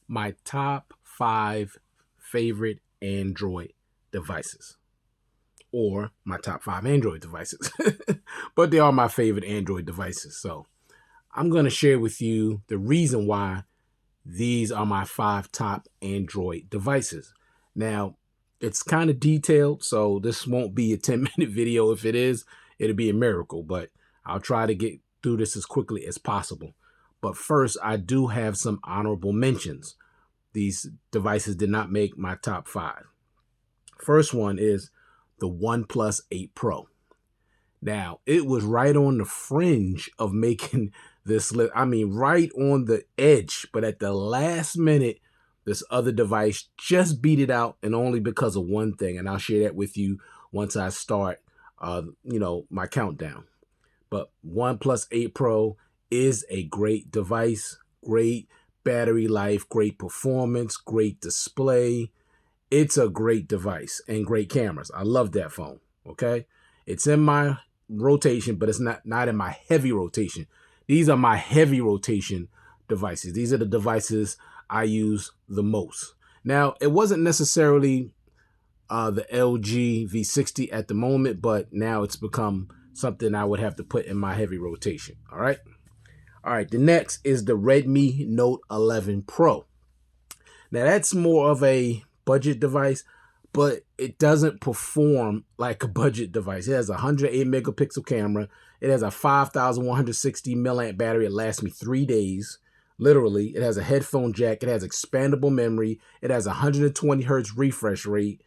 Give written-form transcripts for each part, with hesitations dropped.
my top 5 favorite Android devices, or my top 5 Android devices. But they are my favorite Android devices. So I'm going to share with you the reason why these are my 5 top Android devices. Now, it's kind of detailed, so this won't be a 10-minute video. If it is, it'll be a miracle, but I'll try to get through this as quickly as possible. But first, I do have some honorable mentions. These devices did not make my top 5. First one is the OnePlus 8 Pro. Now, it was right on the fringe of making this list. I mean, right on the edge. But at the last minute, this other device just beat it out, and only because of one thing. And I'll share that with you once I start, my countdown. But OnePlus 8 Pro is a great device, great battery life, great performance, great display. It's a great device and great cameras. I love that phone, okay? It's in my rotation, but it's not in my heavy rotation. These are my heavy rotation devices. These are the devices I use the most. Now, it wasn't necessarily the LG V60 at the moment, but now it's become something I would have to put in my heavy rotation, all right? All right, the next is the Redmi Note 11 Pro. Now, that's more of a budget device, but it doesn't perform like a budget device. It has a 108 megapixel camera. It has a 5,160 milliamp battery. It lasts me 3 days, literally. It has a headphone jack. It has expandable memory. It has 120 hertz refresh rate.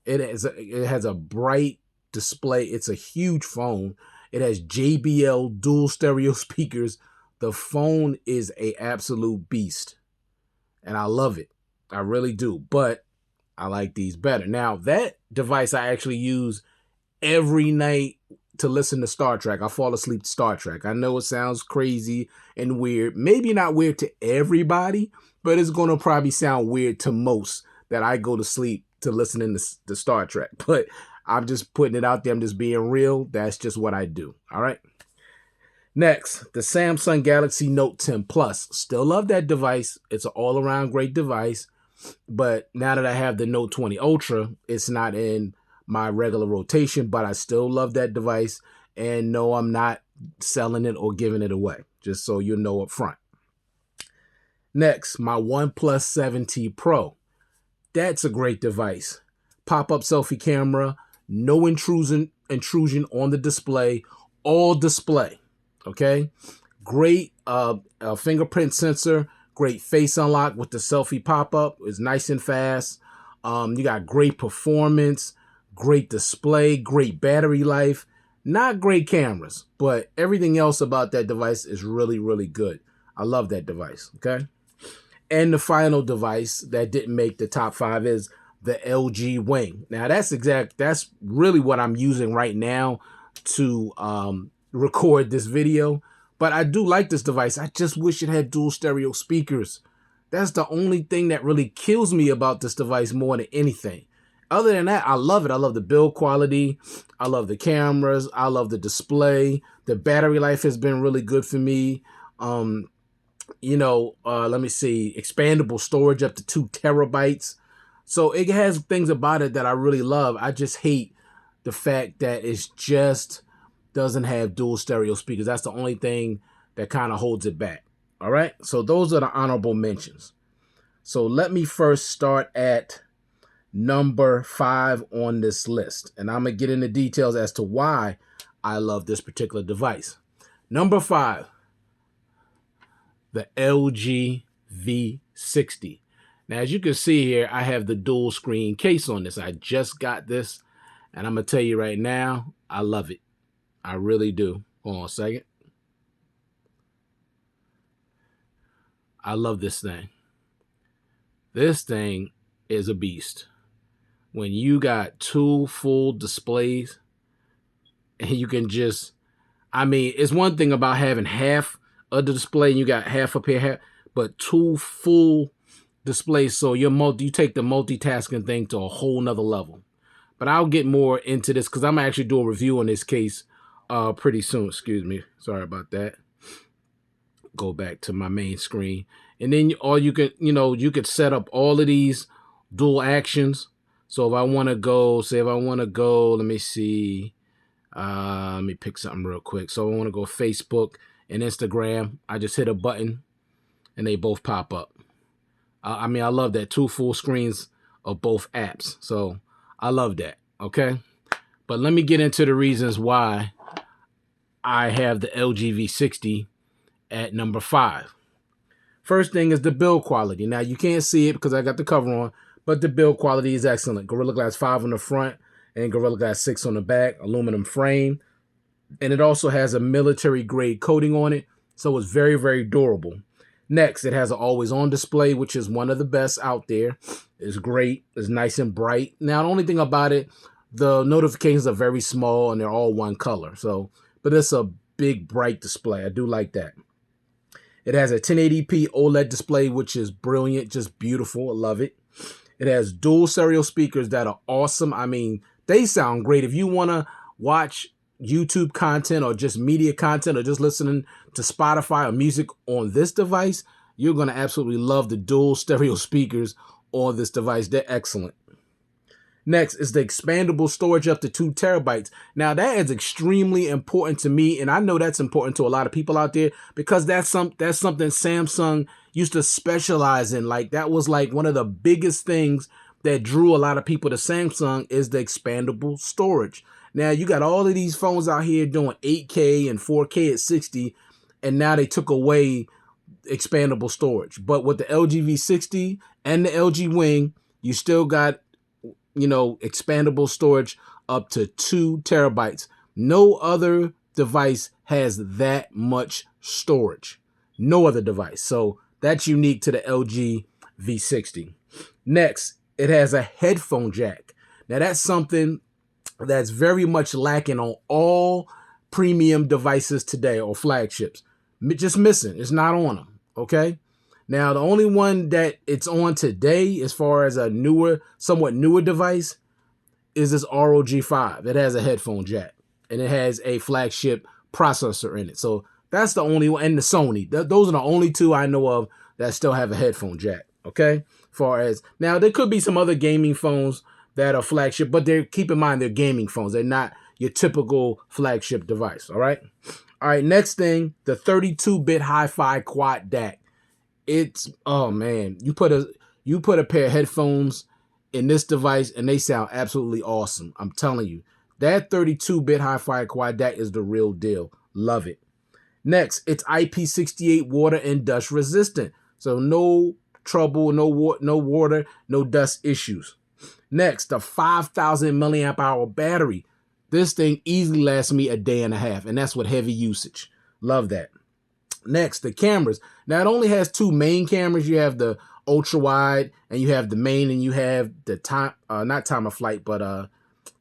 It has a bright display. It's a huge phone. It has JBL dual stereo speakers. The phone is an absolute beast, and I love it. I really do, but I like these better. Now, that device I actually use every night to listen to Star Trek. I fall asleep to Star Trek. I know it sounds crazy and weird. Maybe not weird to everybody, but it's going to probably sound weird to most that I go to sleep to listening to Star Trek. But I'm just putting it out there. I'm just being real. That's just what I do. All right. Next, the Samsung Galaxy Note 10 Plus. Still love that device. It's an all-around great device. But now that I have the Note 20 Ultra, it's not in my regular rotation, but I still love that device. And no, I'm not selling it or giving it away, just so you know up front. Next, my OnePlus 7T Pro. That's a great device. Pop-up selfie camera, no intrusion on the display, all display. Okay, great fingerprint sensor, great face unlock with the selfie pop-up. It's nice and fast. You got great performance, great display, great battery life. Not great cameras, but everything else about that device is really, really good. I love that device, okay? And the final device that didn't make the top 5 is the LG Wing. Now, that's really what I'm using right now to record this video, but I do like this device. I just wish it had dual stereo speakers. That's the only thing that really kills me about this device more than anything. Other than that, I love it. I love the build quality. I love the cameras. I love the display. The battery life has been really good for me. Let me see, expandable storage up to 2 terabytes. So it has things about it that I really love. I just hate the fact that it's just doesn't have dual stereo speakers. That's the only thing that kind of holds it back. All right. So those are the honorable mentions. So let me first start at number 5 on this list. And I'm going to get into details as to why I love this particular device. Number 5, the LG V60. Now, as you can see here, I have the dual screen case on this. I just got this, and I'm going to tell you right now, I love it. I really do. Hold on a second. I love this thing. This thing is a beast. When you got 2 full displays and you can just, it's one thing about having half of the display and you got half up here, but 2 full displays. So you take the multitasking thing to a whole nother level. But I'll get more into this because I'm actually doing a review on this case pretty soon. Excuse me. Sorry about that. Go back to my main screen. And then or you could, you could set up all of these dual actions. So if I want to go, let me see. Let me pick something real quick. So I want to go Facebook and Instagram. I just hit a button and they both pop up. I mean, I love that. 2 full screens of both apps. So I love that. Okay. But let me get into the reasons why I have the LG V60 at number 5. First thing is the build quality. Now, you can't see it because I got the cover on, but the build quality is excellent. Gorilla Glass 5 on the front and Gorilla Glass 6 on the back, aluminum frame. And it also has a military grade coating on it, so it's very, very durable. Next, it has an always-on display, which is one of the best out there. It's great. It's nice and bright. Now, the only thing about it, the notifications are very small and they're all one color. So, but it's a big, bright display. I do like that. It has a 1080p OLED display, which is brilliant, just beautiful. I love it. It has dual stereo speakers that are awesome. I mean, they sound great. If you want to watch YouTube content or just media content or just listening to Spotify or music on this device, you're going to absolutely love the dual stereo speakers on this device. They're excellent. Next is the expandable storage up to 2 terabytes. Now that is extremely important to me, and I know that's important to a lot of people out there because that's something Samsung used to specialize in. Like that was like one of the biggest things that drew a lot of people to Samsung is the expandable storage. Now you got all of these phones out here doing 8K and 4K at 60, and now they took away expandable storage. But with the LG V60 and the LG Wing, you still got expandable storage up to 2 terabytes. No other device has that much storage. No other device. So that's unique to the LG V60. Next, it has a headphone jack. Now that's something that's very much lacking on all premium devices today or flagships. Just missing. It's not on them. Okay. Now, the only one that it's on today, as far as a somewhat newer device, is this ROG 5. It has a headphone jack, and it has a flagship processor in it. So that's the only one, and the Sony. Those are the only two I know of that still have a headphone jack, okay? Now, there could be some other gaming phones that are flagship, but keep in mind, they're gaming phones. They're not your typical flagship device, all right? All right, next thing, the 32-bit hi-fi quad DAC. Oh man, you put a pair of headphones in this device and they sound absolutely awesome. I'm telling you, that 32-bit hi-fi quad DAC is the real deal. Love it. Next, it's IP68 water and dust resistant, so no trouble, no water, no dust issues. Next, the 5,000 milliamp hour battery. This thing easily lasts me a day and a half, and that's with heavy usage. Love that. Next, the cameras. Now, it only has 2 main cameras. You have the ultra wide, and you have the main, and you have the not time of flight, but I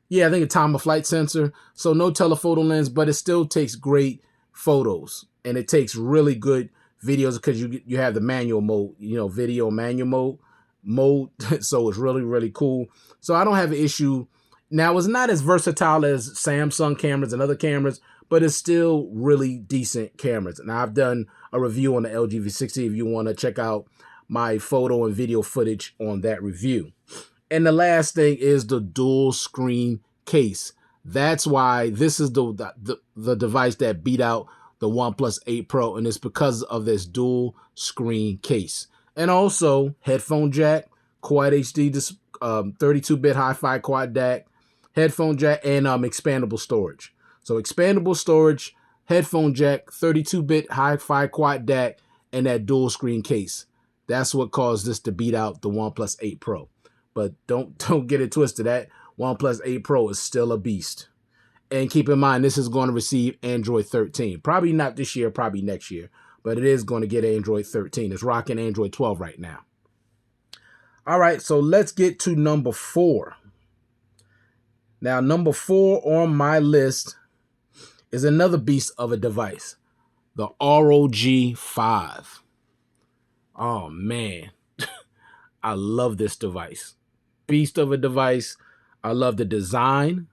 think a time of flight sensor. So no telephoto lens, but it still takes great photos, and it takes really good videos because you have the manual mode, video manual mode. So it's really, really cool. So I don't have an issue. Now, it's not as versatile as Samsung cameras and other cameras, but it's still really decent cameras. And I've done a review on the LG V60 if you want to check out my photo and video footage on that review. And the last thing is the dual screen case. That's why this is the device that beat out the OnePlus 8 Pro, and it's because of this dual screen case. And also headphone jack, Quad HD, 32-bit hi-fi quad DAC, headphone jack, and expandable storage. So expandable storage, headphone jack, 32-bit hi-fi quad DAC, and that dual screen case. That's what caused this to beat out the OnePlus 8 Pro. But don't get it twisted. That OnePlus 8 Pro is still a beast. And keep in mind, this is going to receive Android 13. Probably not this year, probably next year. But it is going to get Android 13. It's rocking Android 12 right now. All right, so let's get to number 4. Now, number 4 on my list is another beast of a device, the ROG 5. Oh, man. I love this device. Beast of a device. I love the design.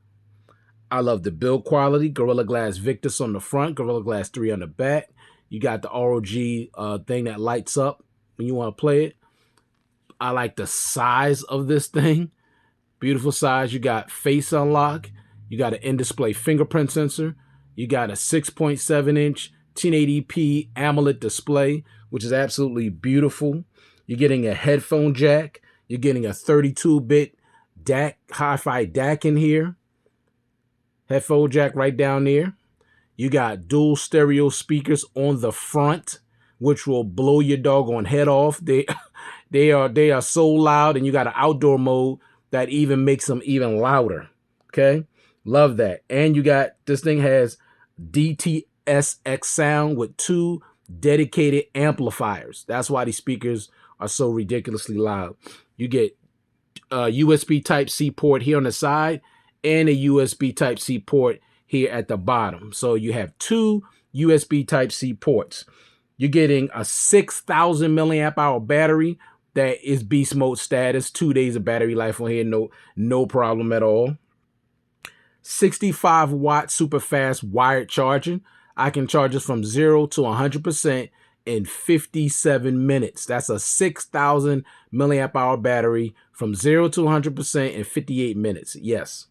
I love the build quality. Gorilla Glass Victus on the front, Gorilla Glass 3 on the back. You got the ROG thing that lights up when you want to play it. I like the size of this thing. Beautiful size. You got face unlock. You got an in-display fingerprint sensor. You got a 6.7-inch 1080p AMOLED display, which is absolutely beautiful. You're getting a headphone jack. You're getting a 32-bit DAC, hi-fi DAC in here. Headphone jack right down there. You got dual stereo speakers on the front, which will blow your doggone head off. They are so loud, and you got an outdoor mode that even makes them even louder. Okay, love that. And you got, this thing has DTS:X sound with 2 dedicated amplifiers. That's why these speakers are so ridiculously loud. You get a USB Type-C port here on the side and a USB Type-C port here at the bottom. So you have 2 USB Type-C ports. You're getting a 6,000 milliamp hour battery that is beast mode status. 2 days of battery life on here, no problem at all. 65 watt super fast wired charging. I can charge this from 0 to 100% in 57 minutes. That's a 6,000 milliamp hour battery from 0 to 100% in 58 minutes. Yes.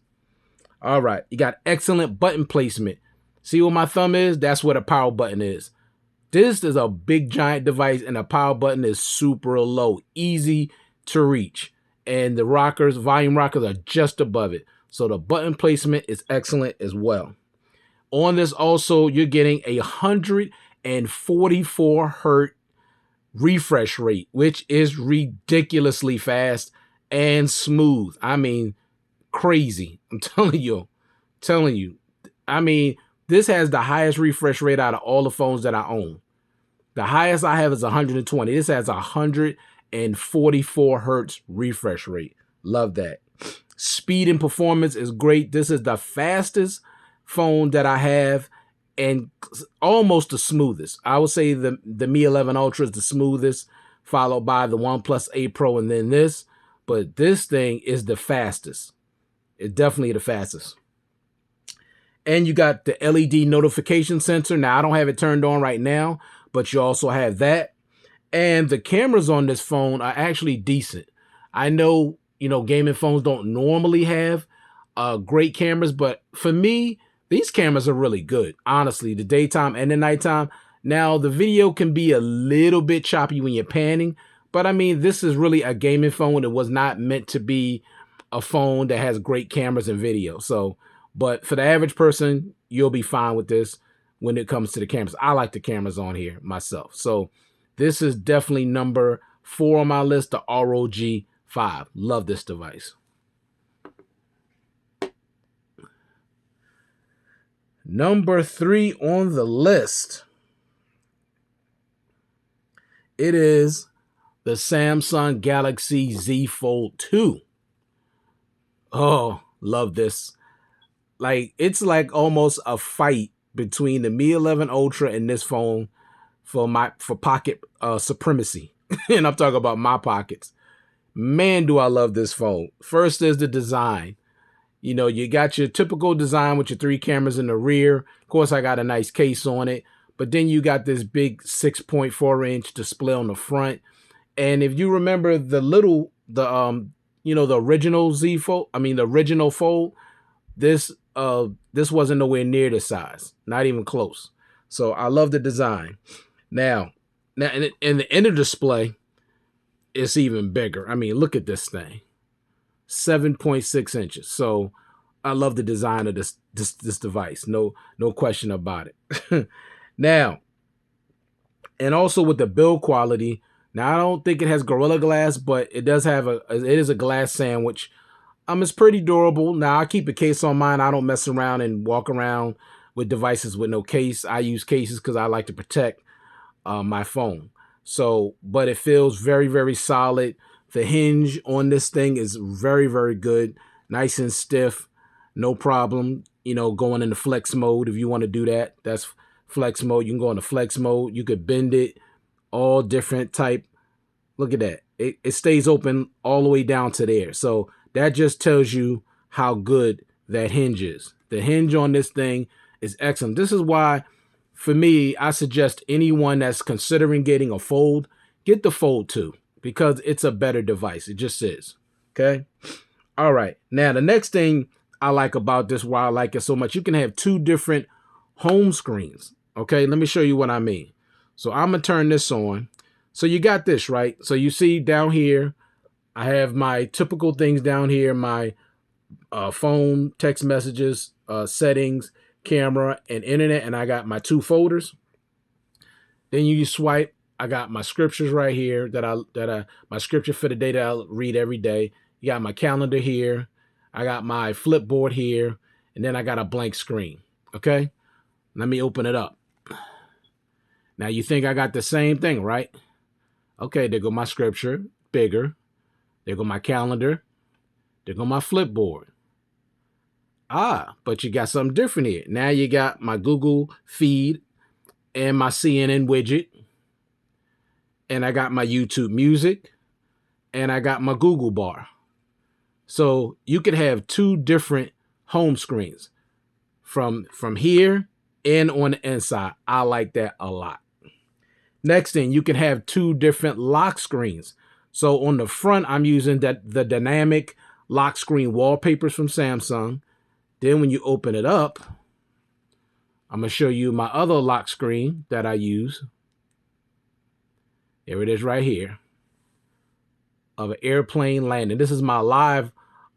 All right. You got excellent button placement. See where my thumb is? That's where the power button is. This is a big giant device, and the power button is super low, easy to reach. And the rockers, volume rockers, are just above it. So the button placement is excellent as well. On this also, you're getting a 144 hertz refresh rate, which is ridiculously fast and smooth. I mean, crazy. I'm telling you. I mean, this has the highest refresh rate out of all the phones that I own. The highest I have is 120. This has 144 hertz refresh rate. Love that. Speed and performance is great. This is the fastest phone that I have and almost the smoothest. I would say the Mi 11 Ultra is the smoothest, followed by the OnePlus 8 Pro and then this. But this thing is the fastest. It's definitely the fastest. And you got the LED notification sensor. Now, I don't have it turned on right now, but you also have that. And the cameras on this phone are actually decent. I know, gaming phones don't normally have great cameras, but for me, these cameras are really good. Honestly, the daytime and the nighttime. Now, the video can be a little bit choppy when you're panning, but I mean, this is really a gaming phone. It was not meant to be a phone that has great cameras and video. So, but for the average person, you'll be fine with this when it comes to the cameras. I like the cameras on here myself. So this is definitely number 4 on my list, the ROG 5. Love this device. Number 3 on the list. It is the Samsung Galaxy Z Fold 2. Oh, love this. Like, it's like almost a fight between the Mi 11 Ultra and this phone for pocket supremacy. And I'm talking about my pockets. Man, do I love this phone. First is the design. You got your typical design with your 3 cameras in the rear. Of course, I got a nice case on it. But then you got this big 6.4-inch display on the front. And if you remember the original Z Fold, the original Fold, this wasn't nowhere near this size, not even close. So I love the design. Now in the inner display, it's even bigger. I mean, look at this thing, 7.6 inches. So I love the design of this device. No question about it. Now, and also with the build quality. Now, I don't think it has Gorilla Glass, but it does have it is a glass sandwich. It's pretty durable. Now, I keep a case on mine. I don't mess around and walk around with devices with no case. I use cases because I like to protect my phone. So, but it feels very, very solid. The hinge on this thing is very, very good. Nice and stiff. No problem. Going into flex mode. If you want to do that, that's flex mode. You can go into flex mode. You could bend it. All different type. Look at that. It stays open all the way down to there. So that just tells you how good that hinge is. The hinge on this thing is excellent. This is why, for me, I suggest anyone that's considering getting a Fold, get the Fold 2 because it's a better device. It just is. Okay. All right. Now, the next thing I like about this, why I like it so much, you can have two different home screens. Okay. Let me show you what I mean. So I'm going to turn this on. So you got this, right? So you see down here, I have my typical things down here, my phone, text messages, settings, camera, and internet. And I got my two folders. Then you swipe. I got my scriptures right here my scripture for the day that I read every day. You got my calendar here. I got my flipboard here, and then I got a blank screen. Okay, let me open it up. Now you think I got the same thing, right? Okay, there go my scripture, bigger. There go my calendar. There go my flipboard. Ah, but you got something different here. Now you got my Google feed and my CNN widget. And I got my YouTube music. And I got my Google bar. So you could have two different home screens from here and on the inside. I like that a lot. Next thing, you can have two different lock screens. So on the front, I'm using the dynamic lock screen wallpapers from Samsung. Then when you open it up, I'm going to show you my other lock screen that I use. There it is right here. Of an airplane landing. This is my live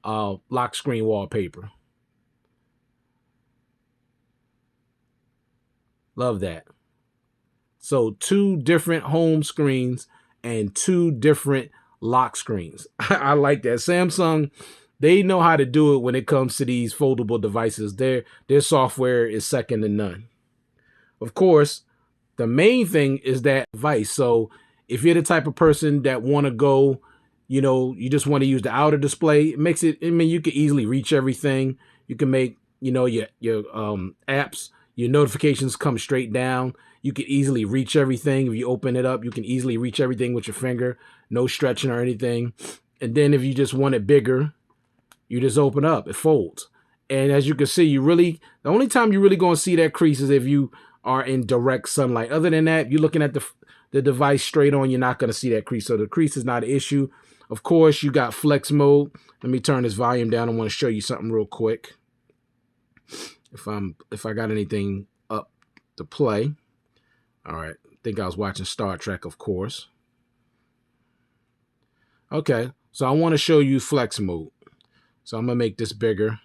lock screen wallpaper. Love that. So two different home screens and two different lock screens. I like that. Samsung, they know how to do it when it comes to these foldable devices. Their software is second to none. Of course, the main thing is that device. So if you're the type of person that want to go, you just want to use the outer display, it makes it, you can easily reach everything. You can make, your apps, your notifications come straight down. You can easily reach everything. If you open it up, you can easily reach everything with your finger, no stretching or anything. And then if you just want it bigger, you just open up, it folds. And as you can see, the only time you're really going to see that crease is if you are in direct sunlight. Other than that, you're looking at the device straight on, you're not going to see that crease. So the crease is not an issue. Of course, you got flex mode. Let me turn this volume down. I want to show you something real quick. If I got anything up to play. All right. I think I was watching Star Trek, of course. Okay. So I want to show you flex mode. So I'm going to make this bigger.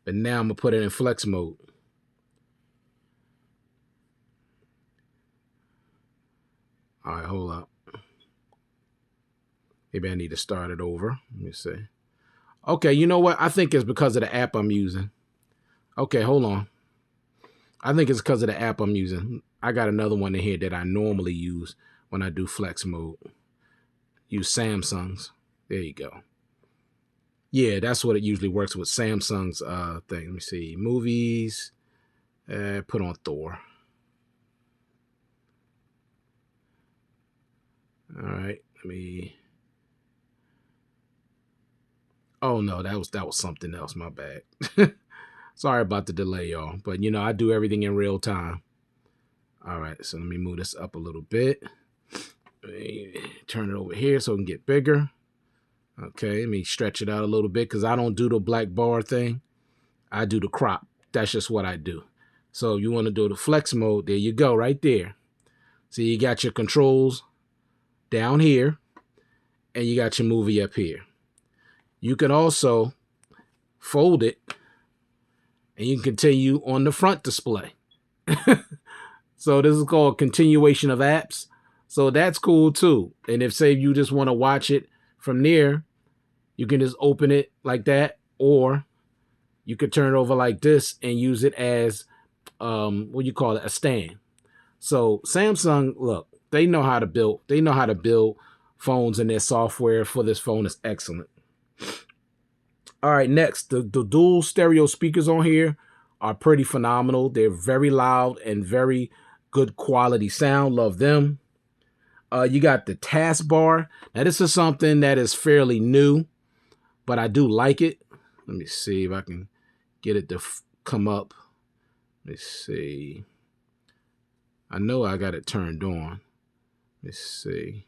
But now I'm going to put it in flex mode. All right, hold up. Maybe I need to start it over. Let me see. Okay, you know what? I think it's because of the app I'm using. Okay, hold on. I think it's because of the app I'm using. I got another one in here that I normally use when I do flex mode. Use Samsung's. There you go. Yeah, that's what it usually works with, Samsung's thing. Let me see. Movies. Put on Thor. All right. Let me... Oh no, that was something else. My bad. Sorry about the delay, y'all. But I do everything in real time. All right, so let me move this up a little bit. Let me turn it over here so it can get bigger. Okay, let me stretch it out a little bit because I don't do the black bar thing. I do the crop. That's just what I do. So if you want to do the flex mode, there you go, right there. So you got your controls down here, and you got your movie up here. You can also fold it, and you can continue on the front display. So this is called continuation of apps. So that's cool too. And if, say, you just want to watch it from there, you can just open it like that, or you could turn it over like this and use it as, a stand. So Samsung, look, they know how to build phones, and their software for this phone is excellent. All right, next, the dual stereo speakers on here are pretty phenomenal. They're very loud and very good quality sound. Love them. You got the taskbar. Now, this is something that is fairly new, but I do like it. Let me see if I can get it to come up. Let me see. I know I got it turned on. Let's see.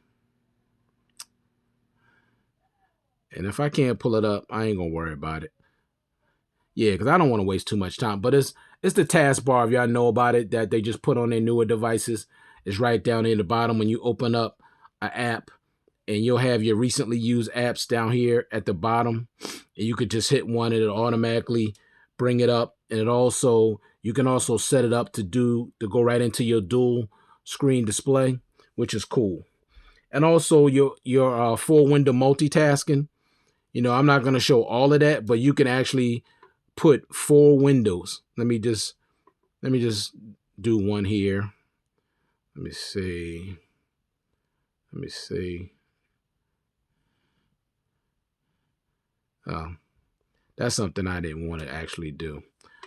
And if I can't pull it up, I ain't gonna worry about it. Yeah, because I don't want to waste too much time. But it's the taskbar, if y'all know about it, that they just put on their newer devices. It's right down in the bottom when you open up an app, and you'll have your recently used apps down here at the bottom. And you could just hit one and it'll automatically bring it up. And you can also set it up to go right into your dual screen display, which is cool. And also your full window multitasking. I'm not going to show all of that, but you can actually put 4 windows. Let me just do one here. Let me see. Oh, that's something I didn't want to actually do.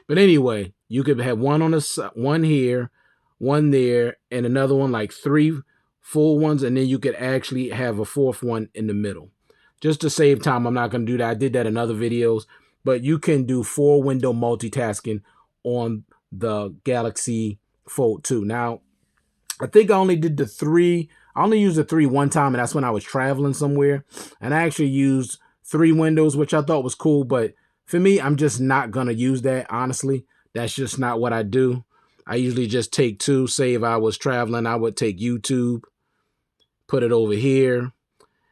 But anyway, you could have one on the one here, one there, and another one, like 3 full ones, and then you could actually have a 4th one in the middle. Just to save time, I'm not going to do that. I did that in other videos, but you can do 4 window multitasking on the Galaxy Fold 2. Now, I think I only did the 3. I only used the 3 one time, and that's when I was traveling somewhere. And I actually used 3 windows, which I thought was cool. But for me, I'm just not going to use that, honestly. That's just not what I do. I usually just take 2. Say if I was traveling, I would take YouTube, put it over here.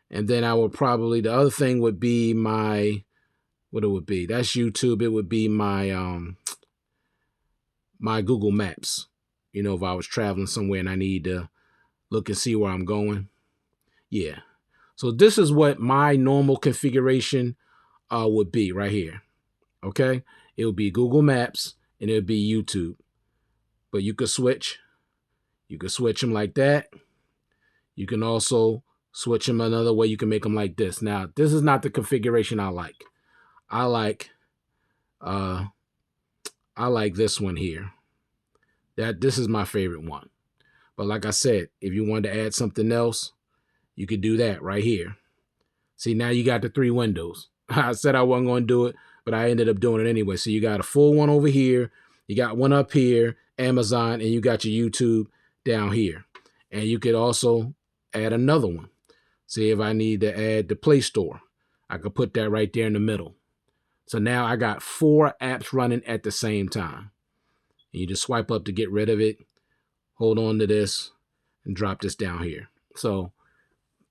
And then I would probably, the other thing would be what it would be. That's YouTube. It would be my my Google Maps. If I was traveling somewhere and I need to look and see where I'm going. Yeah. So this is what my normal configuration would be right here. Okay. It would be Google Maps and it would be YouTube. But you could switch. You could switch them like that. You can also switch them another way. You can make them like this. Now, this is not the configuration I like. I like this one here. This is my favorite one. But like I said, if you wanted to add something else, you could do that right here. See, now you got the 3 windows. I said I wasn't going to do it, but I ended up doing it anyway. So you got a full one over here. You got one up here, Amazon, and you got your YouTube down here. And you could also add another one. See, if I need to add the Play Store, I could put that right there in the middle. So now I got 4 apps running at the same time. And you just swipe up to get rid of it. Hold on to this and drop this down here. So,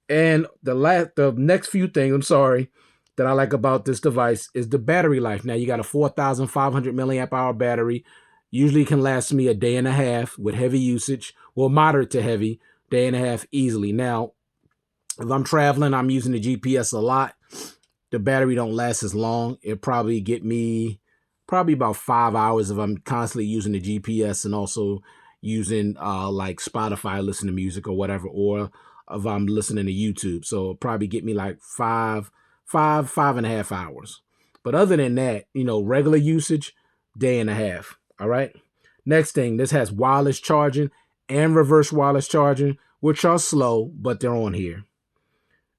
and the next few things, that I like about this device is the battery life. Now you got a 4,500 milliamp hour battery. Usually can last me a day and a half with heavy usage. Well, moderate to heavy, day and a half easily. Now, if I'm traveling, I'm using the GPS a lot. The battery don't last as long. It probably get me about 5 hours if I'm constantly using the GPS and also using like Spotify, listen to music or whatever, or if I'm listening to YouTube. So it'll probably get me like 5.5 hours. But other than that, regular usage, day and a half. All right. Next thing, this has wireless charging and reverse wireless charging, which are slow, but they're on here.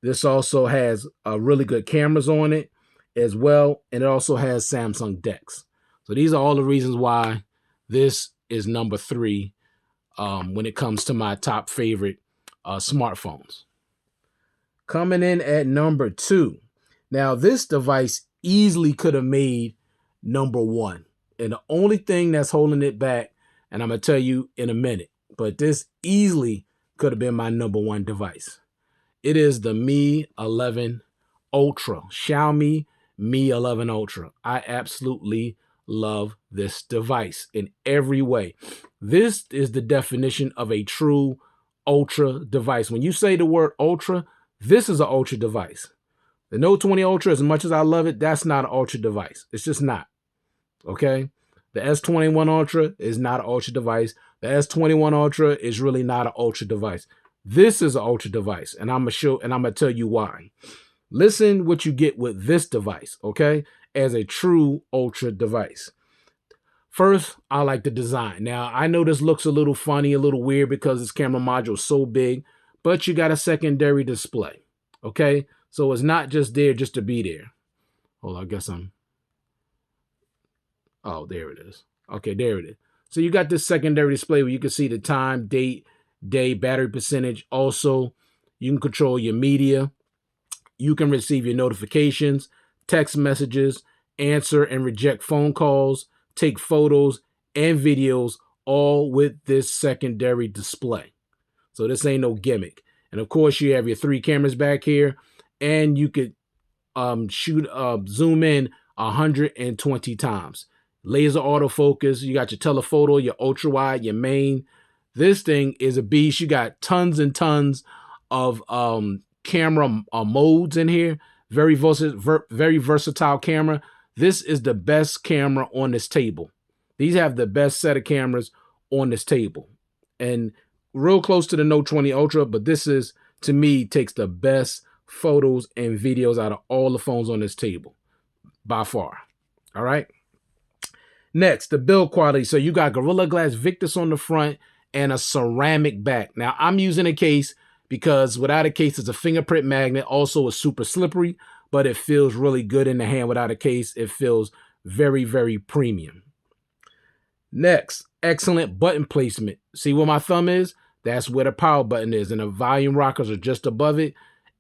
This also has really good cameras on it as well. And it also has Samsung DeX. So these are all the reasons why this is number 3 when it comes to my top favorite smartphones. Coming in at number 2. Now, this device easily could have made number 1. And the only thing that's holding it back, and I'm going to tell you in a minute, but this easily could have been my number 1 device. It is the Mi 11 Ultra, Xiaomi Mi 11 Ultra. I absolutely love this device in every way. This is the definition of a true Ultra device. When you say the word Ultra, this is an Ultra device. The Note 20 Ultra, as much as I love it, that's not an Ultra device. It's just not. Okay? The S21 Ultra is not an Ultra device. The S21 Ultra is really not an Ultra device. This is an Ultra device, and I'm gonna tell you why. Listen what you get with this device, okay? As a true Ultra device. First, I like the design. Now, I know this looks a little funny, a little weird because this camera module is so big, but you got a secondary display, okay? So it's not just there just to be there. Hold on, I guess oh, there it is. Okay, there it is. So you got this secondary display where you can see the time, date, day, battery percentage. Also, you can control your media. You can receive your notifications, text messages, answer and reject phone calls, take photos and videos, all with this secondary display. So this ain't no gimmick. And of course, you have your 3 cameras back here, and you could zoom in 120 times. Laser autofocus. You got your telephoto, your ultra wide, your main. This thing is a beast. You got tons and tons of camera modes in here. Very versatile camera. This is the best camera on this table. These have the best set of cameras on this table, and real close to the Note 20 Ultra. But this is, to me, takes the best photos and videos out of all the phones on this table by far. All right. Next, the build quality. So you got Gorilla Glass Victus on the front and a ceramic back. Now I'm using a case because without a case, it's a fingerprint magnet. Also, it's super slippery, but it feels really good in the hand without a case. It feels very, very premium. Next, excellent button placement. See where my thumb is? That's where the power button is, and the volume rockers are just above it.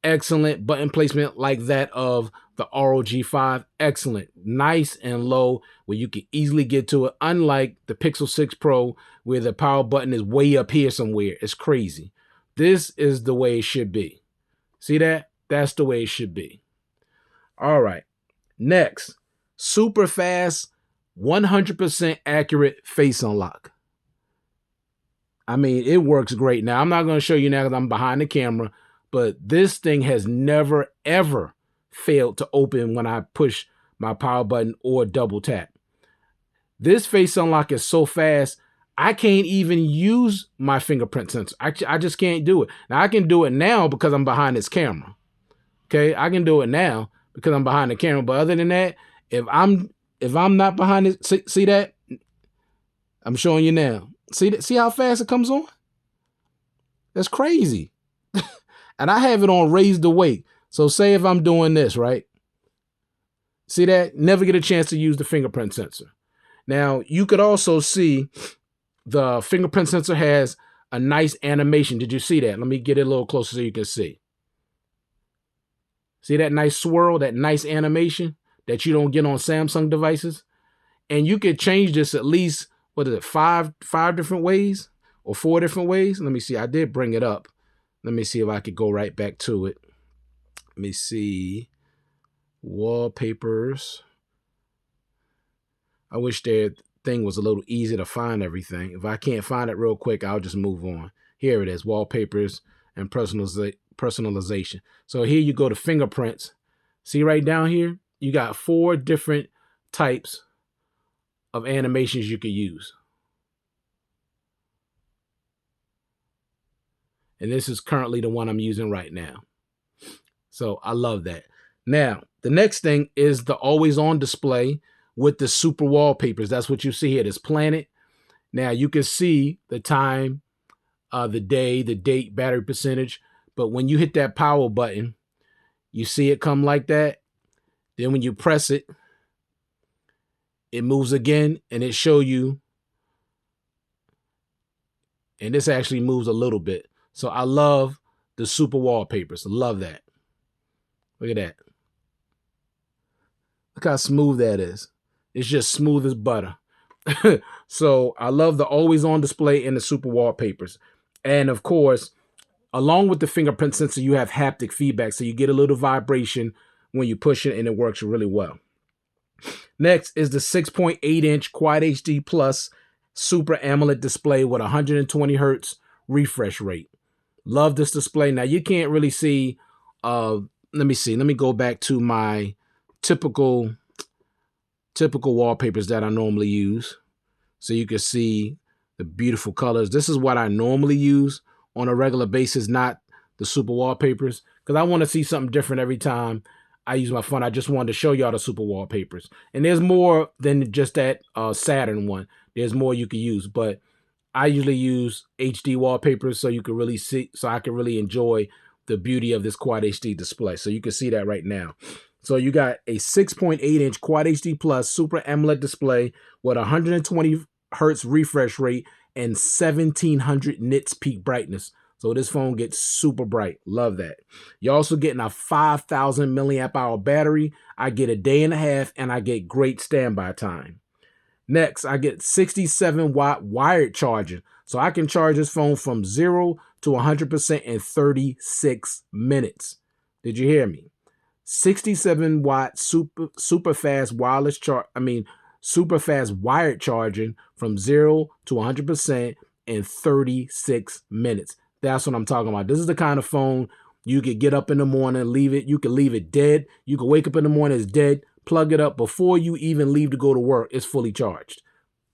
Excellent button placement like that of the ROG 5. Excellent. Nice and low where you can easily get to it, unlike the Pixel 6 Pro where the power button is way up here somewhere. It's crazy. This is the way it should be. See that? That's the way it should be. All right. Next, super fast, 100% accurate face unlock. I mean, it works great. Now, I'm not going to show you now because I'm behind the camera, but this thing has never, ever failed to open when I push my power button or double tap. This face unlock is so fast, I can't even use my fingerprint sensor. I just can't do it. Now, I can do it now because I'm behind this camera. Okay, I can do it now because I'm behind the camera. But other than that, if I'm not behind it, see that? I'm showing you now. See how fast it comes on? That's crazy. And I have it on raised awake. So say if I'm doing this, right? See that? Never get a chance to use the fingerprint sensor. Now, you could also see the fingerprint sensor has a nice animation. Did you see that? Let me get it a little closer so you can see. See that nice swirl, that nice animation that you don't get on Samsung devices? And you could change this at least, what is it, five different ways or 4 different ways? Let me see. I did bring it up. Let me see if I could go right back to it. Let me see. Wallpapers. I wish their thing was a little easier to find everything. If I can't find it real quick, I'll just move on. Here it is, wallpapers and personalization. So here you go to fingerprints. See right down here? You got 4 different types of animations you could use. And this is currently the one I'm using right now. So I love that. Now, the next thing is the always on display with the super wallpapers. That's what you see here, this planet. Now you can see the time, the day, the date, battery percentage. But when you hit that power button, you see it come like that. Then when you press it, it moves again and it shows you. And this actually moves a little bit. So I love the super wallpapers. Love that. Look at that. Look how smooth that is. It's just smooth as butter. So I love the always on display and the super wallpapers. And of course, along with the fingerprint sensor, you have haptic feedback. So you get a little vibration when you push it and it works really well. Next is the 6.8-inch Quad HD Plus Super AMOLED display with 120 Hertz refresh rate. Love this display. Now you can't really see. Let me see. Let me go back to my typical wallpapers that I normally use, so you can see the beautiful colors. This is what I normally use on a regular basis, not the super wallpapers, because I want to see something different every time I use my phone. I just wanted to show y'all the super wallpapers, and there's more than just that Saturn one. There's more you can use, but I usually use HD wallpapers so you can really see, so I can really enjoy the beauty of this Quad HD display. So you can see that right now. So you got a 6.8-inch Quad HD Plus Super AMOLED display with 120 Hertz refresh rate and 1700 nits peak brightness. So this phone gets super bright. Love that. You're also getting a 5,000 milliamp hour battery. I get a day and a half, and I get great standby time. Next, I get 67-watt wired charging. So I can charge this phone from 0 to 100% in 36 minutes. Did you hear me? 67-watt super fast wireless super fast wired charging from 0 to 100% in 36 minutes. That's what I'm talking about. This is the kind of phone you could get up in the morning, leave it. You could leave it dead. You could wake up in the morning, it's dead. Plug it up before you even leave to go to work. It's fully charged.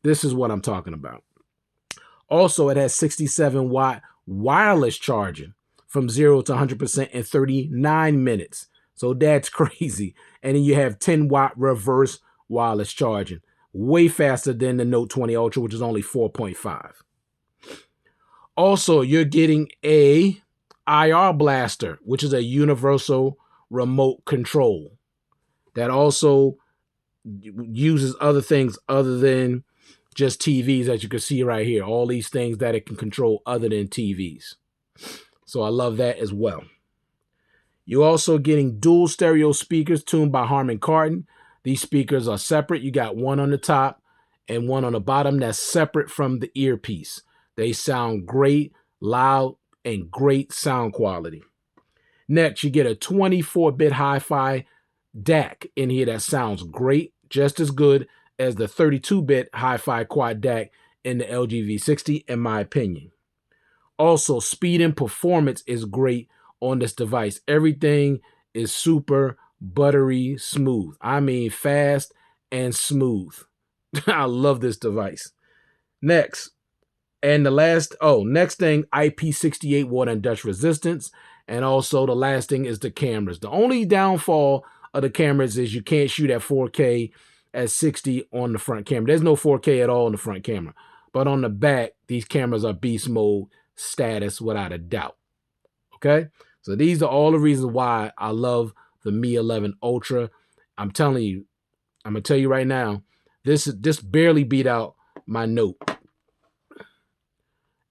This is what I'm talking about. Also, it has 67-watt wireless charging from 0 to 100% in 39 minutes. So that's crazy. And then you have 10-watt reverse wireless charging. Way faster than the Note 20 Ultra, which is only 4.5. Also, you're getting a IR blaster, which is a universal remote control that also uses other things other than just TVs, as you can see right here. All these things that it can control other than TVs. So I love that as well. You're also getting dual stereo speakers tuned by Harman Kardon. These speakers are separate. You got one on the top and one on the bottom that's separate from the earpiece. They sound great, loud, and great sound quality. Next, you get a 24-bit hi-fi DAC in here that sounds great, just as good as the 32-bit hi-fi quad DAC in the LG V60, in my opinion. Also, speed and performance is great on this device. Everything is super buttery smooth. I mean, fast and smooth. I love this device. Next, and the last, next thing, IP68 water and dust resistance. And also the last thing is the cameras. The only downfall of the cameras is you can't shoot at 4K at 60 on the front camera. There's no 4K at all on the front camera. But on the back, these cameras are beast mode status without a doubt. Okay? So these are all the reasons why I love the Mi 11 Ultra. I'm telling you, I'm going to tell you right now, this barely beat out my Note.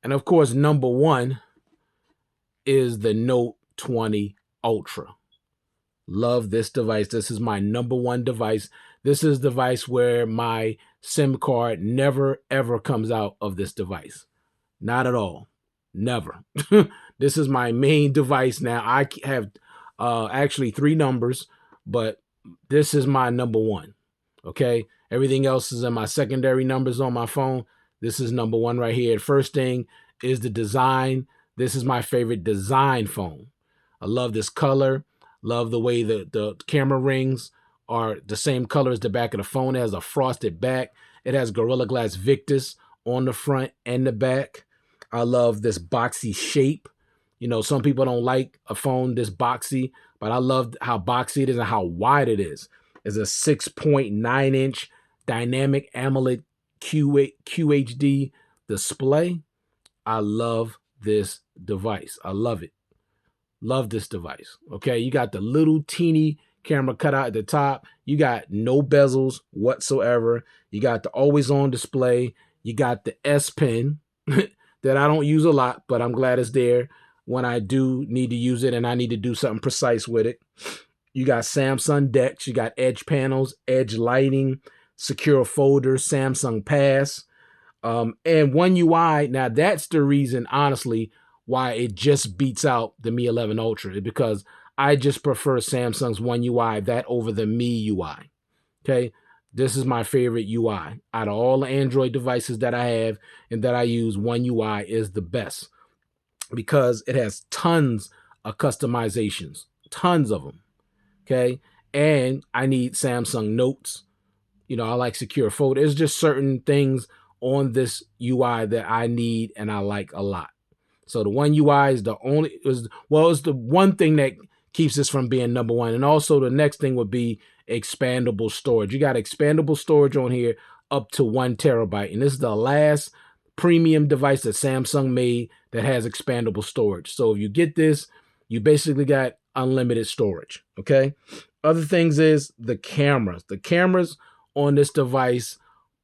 And of course, number one is the Note 20 Ultra. Love this device. This is my number one device. This is the device where my SIM card never, ever comes out of this device. Not at all. Never. This is my main device now. I have actually 3 numbers, but this is my number one. Okay? Everything else is in my secondary numbers on my phone. This is number one right here. The first thing is the design. This is my favorite design phone. I love this color. Love the way the camera rings are the same color as the back of the phone. It has a frosted back. It has Gorilla Glass Victus on the front and the back. I love this boxy shape. You know, some people don't like a phone this boxy, but I love how boxy it is and how wide it is. It's a 6.9-inch dynamic AMOLED QHD display. I love this device. I love it. Love this device. Okay, you got the little teeny camera cutout at the top. You got no bezels whatsoever. You got the always on display. You got the S Pen that I don't use a lot, but I'm glad it's there when I do need to use it and I need to do something precise with it. You got Samsung DeX. You got edge panels, edge lighting, secure folders, Samsung Pass, and One UI. Now that's the reason, honestly, why it just beats out the Mi 11 Ultra, because I just prefer Samsung's One UI, that over the Mi UI. Okay, this is my favorite UI. Out of all the Android devices that I have and that I use, One UI is the best because it has tons of customizations, tons of them. Okay, and I need Samsung Notes. You know, I like secure photo. There's just certain things on this UI that I need and I like a lot. So the One UI is it's the one thing that keeps this from being number one. And also the next thing would be expandable storage. You got expandable storage on here up to 1 terabyte. And this is the last premium device that Samsung made that has expandable storage. So if you get this, you basically got unlimited storage. Okay. Other things is the cameras. The cameras on this device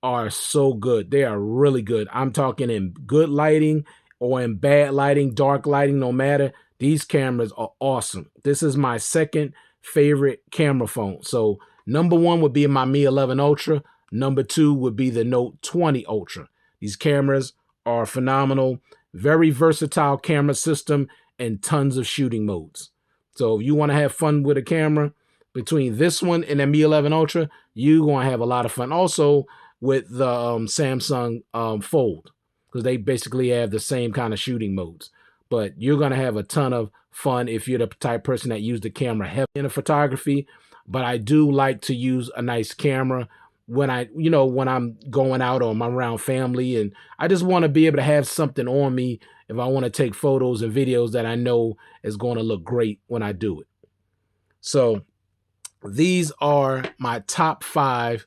are so good. They are really good. I'm talking in good lighting or in bad lighting, dark lighting, no matter. These cameras are awesome. This is my second favorite camera phone. So number one would be my Mi 11 Ultra. Number two would be the Note 20 Ultra. These cameras are phenomenal. Very versatile camera system and tons of shooting modes. So if you want to have fun with a camera, between this one and the Mi 11 Ultra, you're going to have a lot of fun. Also with the Samsung Fold, because they basically have the same kind of shooting modes. But you're going to have a ton of fun if you're the type of person that use the camera heavy in the photography. But I do like to use a nice camera when when I'm going out or I'm around family, and I just want to be able to have something on me if I want to take photos and videos that I know is going to look great when I do it. So these are my top 5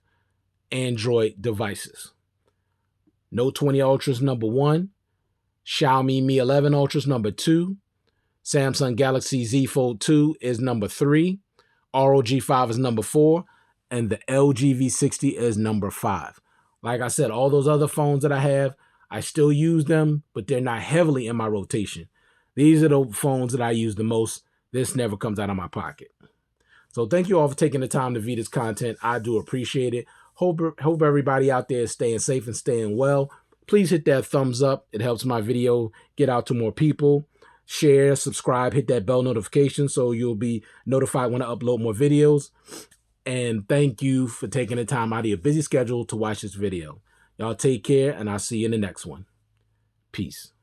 Android devices. Note 20 Ultra is number 1. Xiaomi Mi 11 Ultra is number 2. Samsung Galaxy Z Fold 2 is number 3. ROG 5 is number 4. And the LG V60 is number 5. Like I said, all those other phones that I have, I still use them, but they're not heavily in my rotation. These are the phones that I use the most. This never comes out of my pocket. So thank you all for taking the time to view this content. I do appreciate it. Hope everybody out there is staying safe and staying well. Please hit that thumbs up. It helps my video get out to more people. Share, subscribe, hit that bell notification so you'll be notified when I upload more videos. And thank you for taking the time out of your busy schedule to watch this video. Y'all take care, and I'll see you in the next one. Peace.